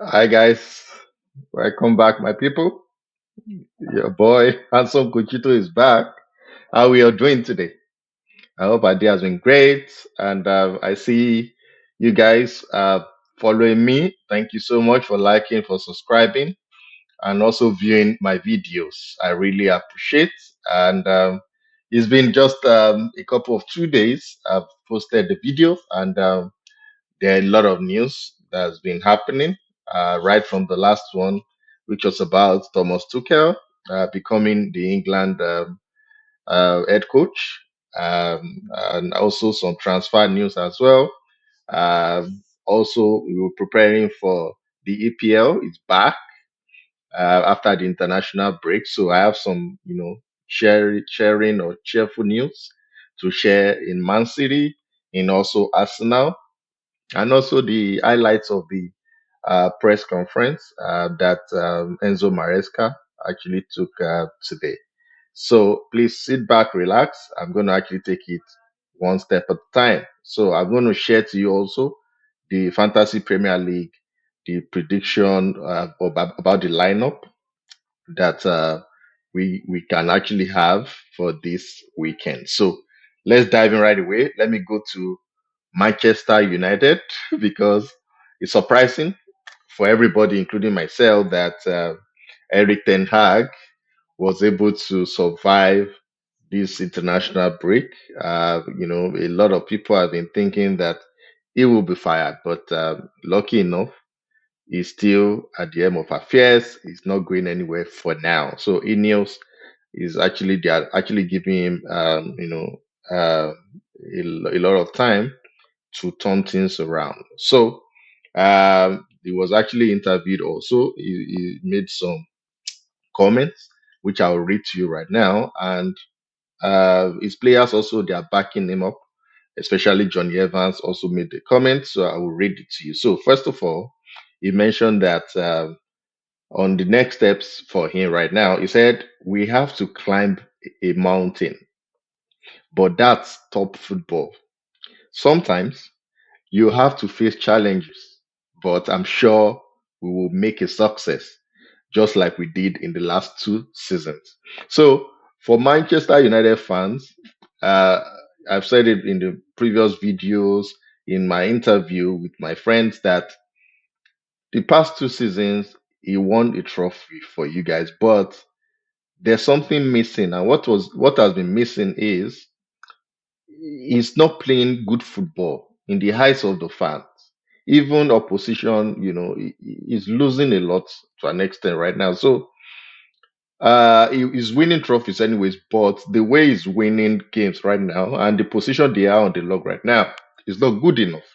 Hi guys, welcome back, my people. Your boy Handsome Kuchito is back. How we are doing today? I hope our day has been great, and I see you guys following me. Thank you so much for liking, for subscribing, and also viewing my videos. I really appreciate. And it's been just a couple of 2 days. I've posted the videos, and there are a lot of news that has been happening right from the last one, which was about Thomas Tuchel becoming the England head coach, and also some transfer news as well. Also, we were preparing for the EPL. It's back after the international break, so I have some, sharing or cheerful news to share in Man City, in also Arsenal, and also the highlights of the press conference that Enzo Maresca actually took today. So please sit back, relax. I'm going to actually take it one step at a time. So I'm going to share to you also the Fantasy Premier League, the prediction about the lineup that we can actually have for this weekend. So let's dive in right away. Let me go to Manchester United because it's surprising for everybody, including myself, that Eric Ten Hag was able to survive this international break. A lot of people have been thinking that he will be fired, but lucky enough, he's still at the end of affairs. He's not going anywhere for now. So Ineos is actually they are actually giving him, a lot of time to turn things around. So he was actually interviewed also. He made some comments, which I'll read to you right now. And his players also, they are backing him up, especially Johnny Evans also made the comment. So I will read it to you. So, first of all, he mentioned that on the next steps for him right now, he said, we have to climb a mountain, but that's top football. Sometimes you have to face challenges, but I'm sure we will make a success, just like we did in the last 2 seasons. So, for Manchester United fans, uh, I've said it in the previous videos, in my interview with my friends, that the past 2 seasons, he won a trophy for you guys, but there's something missing. And what has been missing is he's not playing good football in the eyes of the fans. Even opposition, he's losing a lot to an extent right now. So he's winning trophies anyways, but the way he's winning games right now and the position they are on the log right now is not good enough.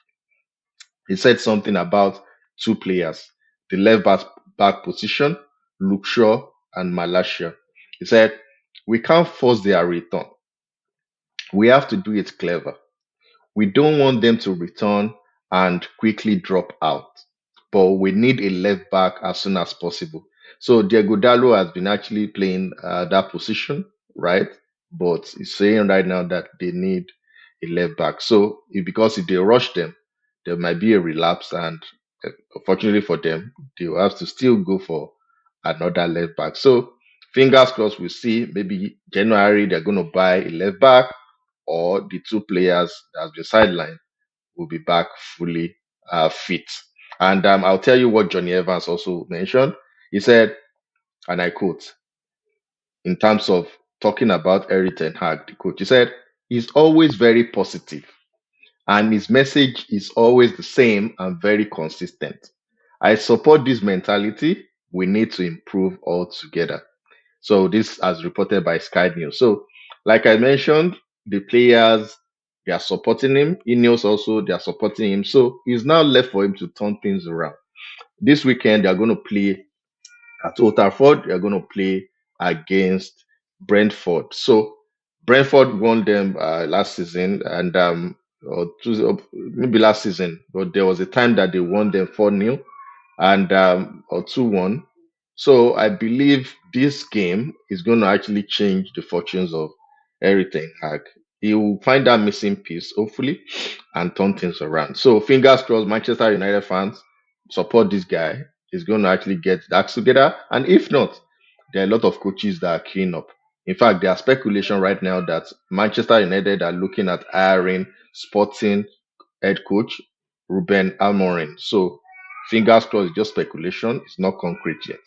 He said something about two players, the back position, Luke Shaw and Malaysia. He said, we can't force their return. We have to do it clever. We don't want them to return and quickly drop out, but we need a left back as soon as possible. So Diego Dalo has been actually playing that position, right? But he's saying right now that they need a left back. So because if they rush them, there might be a relapse, and unfortunately for them, they will have to still go for another left back. So fingers crossed, we'll see. Maybe January they're going to buy a left back, or the two players that have been sidelined will be back fully fit. And I'll tell you what Johnny Evans also mentioned. He said, and I quote, in terms of talking about Eric Ten Hag, the coach, he said, he's always very positive and his message is always the same and very consistent. I support this mentality. We need to improve all together. So this as reported by Sky News. So like I mentioned, the players they are supporting him. Ineos also they are supporting him. So it's now left for him to turn things around. This weekend they are going to play at Old Trafford. They are going to play against Brentford. So Brentford won them last season, and maybe last season, but there was a time that they won them 4-0 and or 2-1. So I believe this game is going to actually change the fortunes of Eric Ten Hag. He will find that missing piece, hopefully, and turn things around. So fingers crossed, Manchester United fans. support this guy, he's going to actually get that together. And if not, there are a lot of coaches that are keen up. In fact, there are speculation right now that Manchester United are looking at hiring Sporting head coach Ruben Amorim. So fingers crossed, it's just speculation. It's not concrete yet.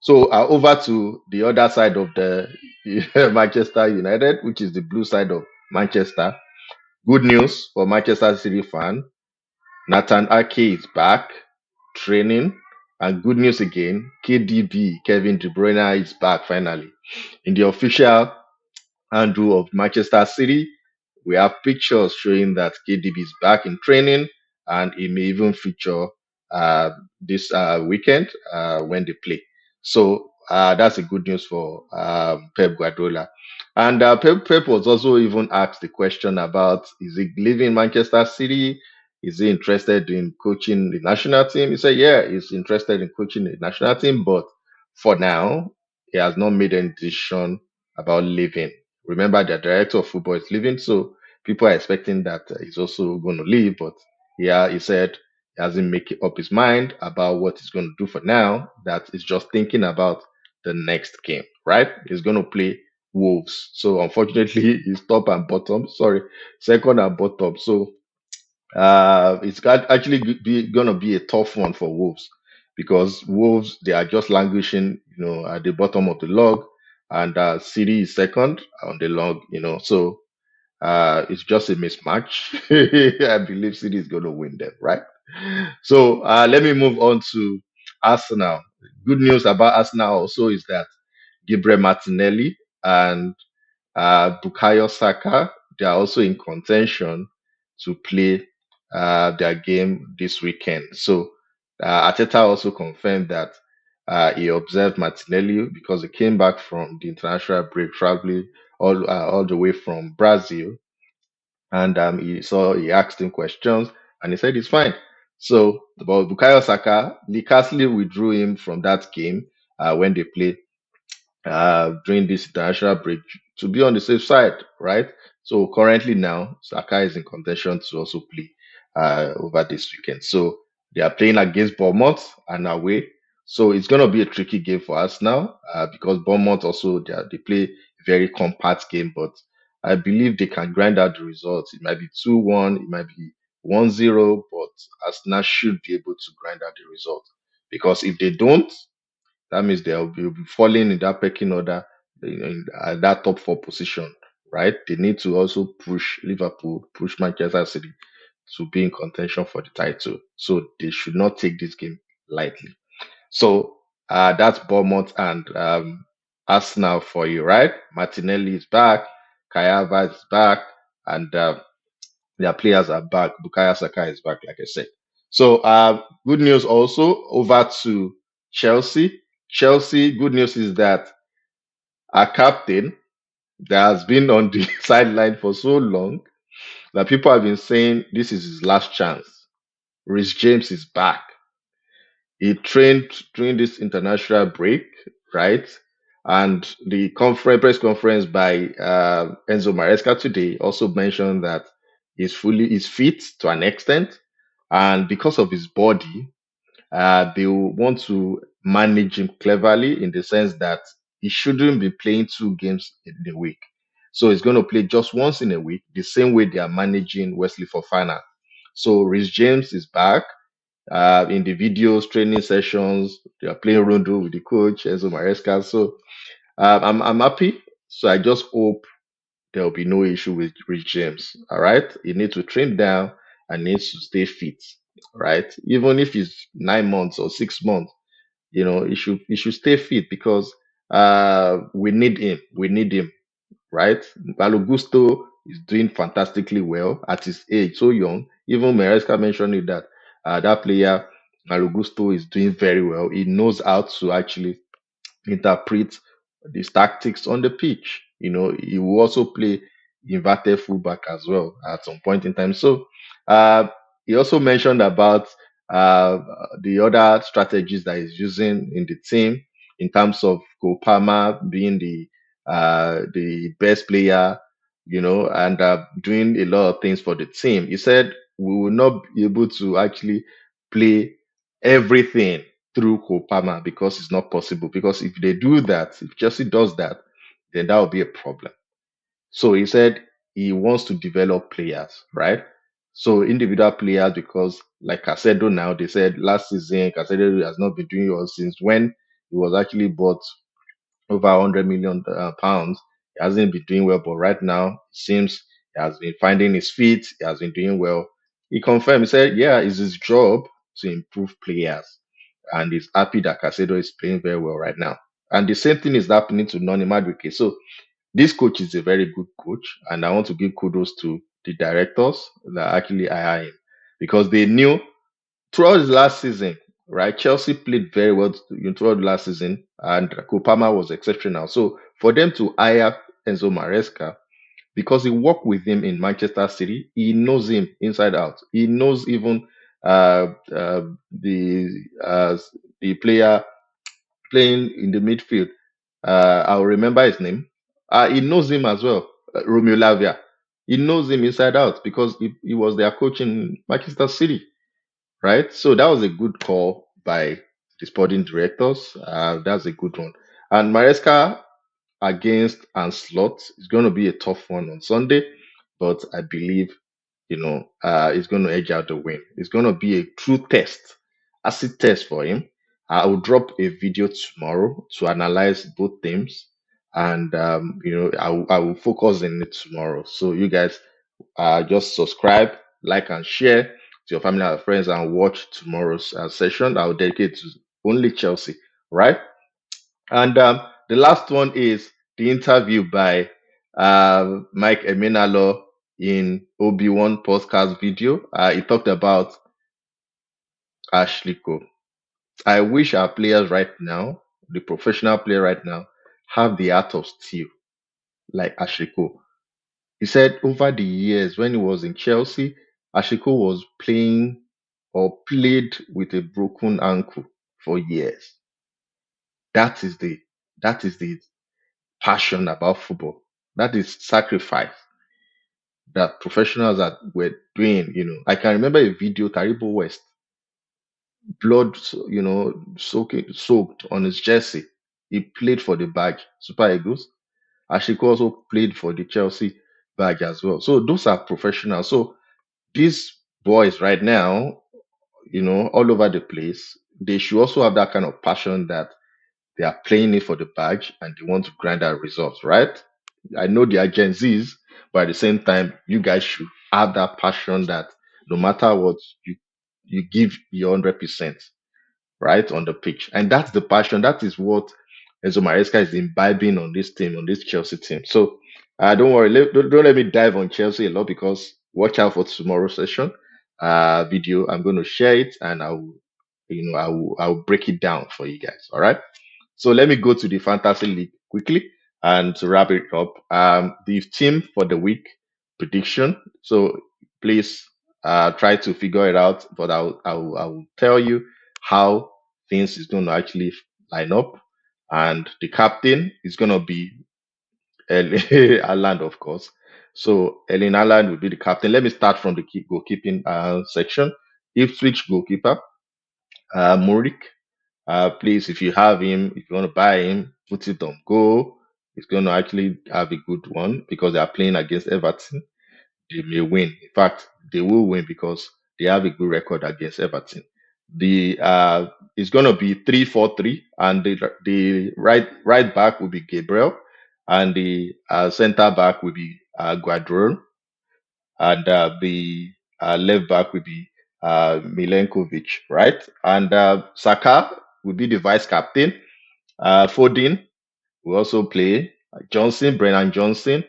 So over to the other side of the Manchester United, which is the blue side of Manchester. Good news for Manchester City fan. Nathan Ake is back training. And good news again, KDB, Kevin De Bruyne is back finally. In the official handle of Manchester City, we have pictures showing that KDB is back in training and he may even feature this weekend when they play. So that's a good news for Pep Guardiola. And Pep was also even asked the question about is he leaving Manchester City? Is he interested in coaching the national team? He said, yeah, he's interested in coaching the national team, but for now, he has not made any decision about leaving. Remember, the director of football is leaving, so people are expecting that he's also going to leave. But yeah, he said he hasn't made up his mind about what he's going to do for now. That he's just thinking about the next game, right? He's going to play Wolves. So unfortunately, he's top and bottom. Sorry, second and bottom. So actually going to be a tough one for Wolves because Wolves they are just languishing, at the bottom of the log, and City is second on the log, So it's just a mismatch. I believe City is going to win them, right? So let me move on to Arsenal. Good news about Arsenal also is that Gabriel Martinelli and Bukayo Saka, they are also in contention to play their game this weekend. So Ateta also confirmed that he observed Martinelli because he came back from the international break, traveling all the way from Brazil, and he asked him questions, and he said he's fine. So, but Bukayo Saka, Newcastle withdrew him from that game when they played during this international break to be on the safe side, right? So currently now, Saka is in contention to also play over this weekend. So they are playing against Bournemouth and away. So it's going to be a tricky game for us now because Bournemouth also they play a very compact game, but I believe they can grind out the results. It might be 2-1, it might be 1-0, but Arsenal should be able to grind out the result because if they don't, that means they'll be falling in that pecking order, in that top four position, right? They need to also push Liverpool, push Manchester City to be in contention for the title. So they should not take this game lightly. So that's Bournemouth and Arsenal for you, right? Martinelli is back, Kai Havertz is back, and their players are back. Bukayo Saka is back, like I said. So, good news also over to Chelsea. Chelsea, good news is that our captain that has been on the sideline for so long that people have been saying this is his last chance. Reece James is back. He trained during this international break, right? And the press conference by Enzo Maresca today also mentioned that he's fit to an extent, and because of his body, they will want to manage him cleverly in the sense that he shouldn't be playing two games in a week. So he's going to play just once in a week, the same way they are managing Wesley Fofana. So Rhys James is back in the videos, training sessions. They are playing rondo with the coach, Enzo Maresca. So I'm happy. So I just hope there will be no issue with Rich James. All right. He needs to train down and needs to stay fit. Right. Even if it's 9 months or 6 months, he should stay fit because we need him. We need him. Right. Malo Gusto is doing fantastically well at his age, so young. Even Maresca mentioned it that that player Malo Gusto is doing very well. He knows how to actually interpret these tactics on the pitch. He will also play inverted fullback as well at some point in time. So uh, he also mentioned about uh, the other strategies that he's using in the team in terms of Kopama being the best player, and doing a lot of things for the team. He said we will not be able to actually play everything through Kopama because it's not possible. Because if they do that, if Chelsea does that, then that will be a problem. So he said he wants to develop players, right? So individual players, because like Casedo now, they said last season Casedo has not been doing well since when he was actually bought over 100 million pounds. He hasn't been doing well, but right now it seems he has been finding his feet. He has been doing well. He confirmed. He said, "Yeah, it's his job to improve players, and he's happy that Casedo is playing very well right now." And the same thing is happening to Noni Madueke. So this coach is a very good coach, and I want to give kudos to the directors that actually hire him because they knew throughout the last season, right? Chelsea played very well throughout the last season, and Kopama was exceptional. So for them to hire Enzo Maresca, because he worked with him in Manchester City, he knows him inside out. He knows even uh, uh, the uh, the player playing in the midfield. I'll remember his name. He knows him as well, Romeo Lavia. He knows him inside out because he was their coach in Manchester City, right? So that was a good call by the sporting directors. That's a good one. And Maresca against Anslot is going to be a tough one on Sunday, but I believe it's going to edge out the win. It's going to be a true test, acid test for him. I will drop a video tomorrow to analyze both teams, and I will focus on it tomorrow. So you guys just subscribe, like, and share to your family and friends, and watch tomorrow's session. I will dedicate to only Chelsea, right? And the last one is the interview by Mike Emenalo in Obi-Wan podcast video. He talked about Ashley Cole. I wish our players right now, the professional player right now, have the art of steel like Ashley Cole. He said over the years when he was in Chelsea, Ashley Cole was playing or played with a broken ankle for years. That is the passion about football. That is sacrifice that professionals that were doing. I can remember a video, Taribo West, blood, soaked on his jersey. He played for the badge, Super Eagles. Ashiko also played for the Chelsea badge as well. So those are professionals. So these boys right now, all over the place, they should also have that kind of passion that they are playing it for the badge and they want to grind out results, right? I know they are Gen Zs, but at the same time, you guys should have that passion that no matter what, you give your 100%, right, on the pitch. And that's the passion. That is what Enzo Maresca is imbibing on this team, on this Chelsea team. So don't worry, don't let me dive on Chelsea a lot because watch out for tomorrow's session video. I'm going to share it and I'll break it down for you guys. All right. So let me go to the fantasy league quickly and to wrap it up. The team for the week prediction. So please try to figure it out, but I'll tell you how things is going to actually line up. And the captain is going to be Aland, of course. So Ellen Aland will be the captain. Let me start from the goalkeeping section. Ipswich goalkeeper, Murik. Please, if you have him, if you want to buy him, put it on go. It's going to actually have a good one because they are playing against Everton. They may win. In fact, they will win because they have a good record against Everton. The It's going to be 3-4-3, and the right back will be Gabriel, and the center back will be Guardiola, and the left back will be Milenkovic, right? And Saka will be the vice captain. Foden will also play. Brennan Johnson,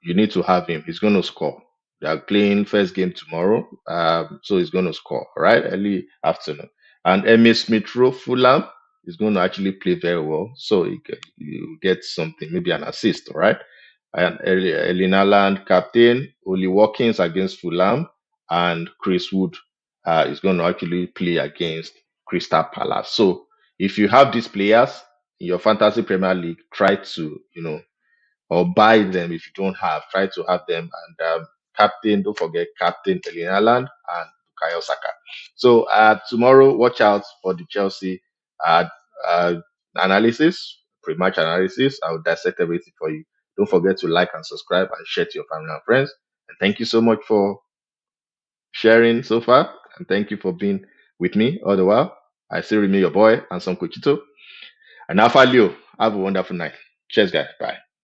you need to have him. He's going to score. They are playing first game tomorrow, so he's going to score, right? Early afternoon. And Emil Smith Rowe, Fulham, is going to actually play very well, so you get something, maybe an assist, right? And Elena Land, captain, Oli Watkins against Fulham, and Chris Wood is going to actually play against Crystal Palace. So if you have these players in your fantasy Premier League, try to or buy them if you don't have. Try to have them. And captain, don't forget captain Elena Land and Bukayo Saka. So tomorrow, watch out for the Chelsea uh, uh, analysis, pre-match analysis. I'll dissect everything for you. Don't forget to like and subscribe and share to your family and friends. And thank you so much for sharing so far. And thank you for being with me all the while. I still remain your boy, Anson Kuchito. And Alpha Leo, have a wonderful night. Cheers, guys. Bye.